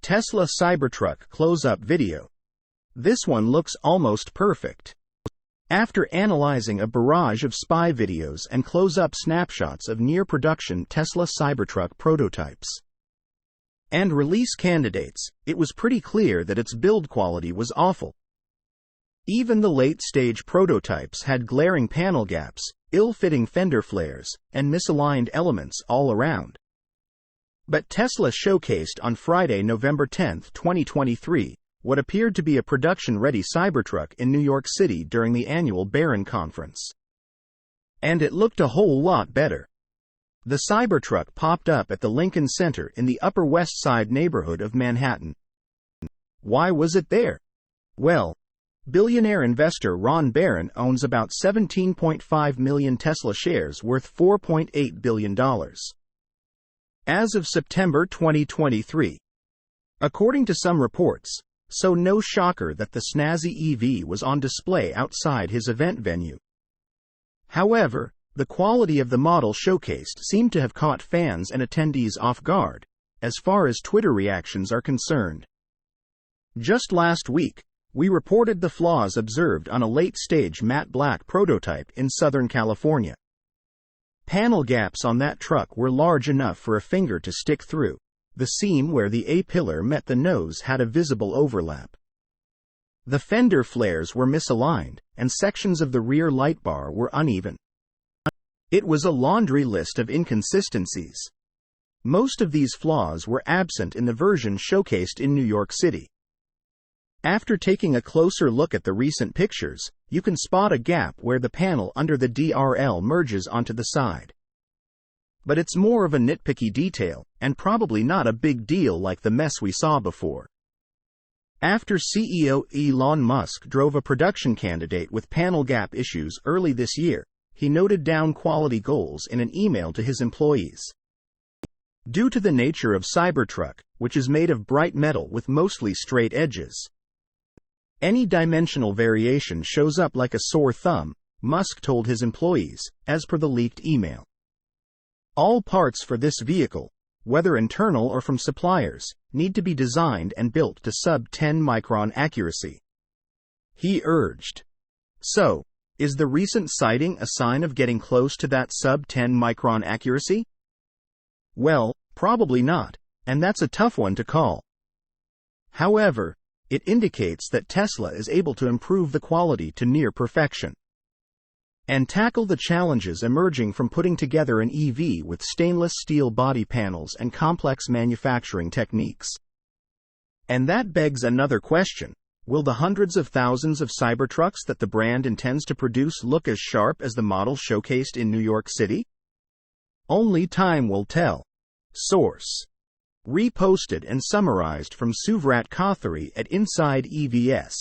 Tesla Cybertruck close-up video. This one looks almost perfect. After analyzing a barrage of spy videos and close-up snapshots of near-production Tesla Cybertruck prototypes and release candidates, it was pretty clear that its build quality was awful. Even the late-stage prototypes had glaring panel gaps, ill-fitting fender flares, and misaligned elements all around. But Tesla showcased on Friday, November 10, 2023, what appeared to be a production-ready Cybertruck in New York City during the annual Barron Conference. And it looked a whole lot better. The Cybertruck popped up at the Lincoln Center in the Upper West Side neighborhood of Manhattan. Why was it there? Well, billionaire investor Ron Barron owns about 17.5 million Tesla shares worth $4.8 billion. As of September 2023. According to some reports, so no shocker that the snazzy EV was on display outside his event venue. However, the quality of the model showcased seemed to have caught fans and attendees off guard, as far as Twitter reactions are concerned. Just last week, we reported the flaws observed on a late-stage matte black prototype in Southern California. Panel gaps on that truck were large enough for a finger to stick through. The seam where the A-pillar met the nose had a visible overlap. The fender flares were misaligned, and sections of the rear light bar were uneven. It was a laundry list of inconsistencies. Most of these flaws were absent in the version showcased in New York City. After taking a closer look at the recent pictures, you can spot a gap where the panel under the DRL merges onto the side. But it's more of a nitpicky detail, and probably not a big deal like the mess we saw before. After CEO Elon Musk drove a production candidate with panel gap issues early this year, he noted down quality goals in an email to his employees. Due to the nature of Cybertruck, which is made of bright metal with mostly straight edges, any dimensional variation shows up like a sore thumb, Musk told his employees, as per the leaked email. All parts for this vehicle, whether internal or from suppliers, need to be designed and built to sub-10 micron accuracy, he urged. So, is the recent sighting a sign of getting close to that sub-10 micron accuracy? Well, probably not, and that's a tough one to call. However, it indicates that Tesla is able to improve the quality to near perfection and tackle the challenges emerging from putting together an EV with stainless steel body panels and complex manufacturing techniques. And that begs another question. Will the hundreds of thousands of Cybertrucks that the brand intends to produce look as sharp as the model showcased in New York City? Only time will tell. Source: reposted and summarized from Suvrat Kothari at Inside EVS.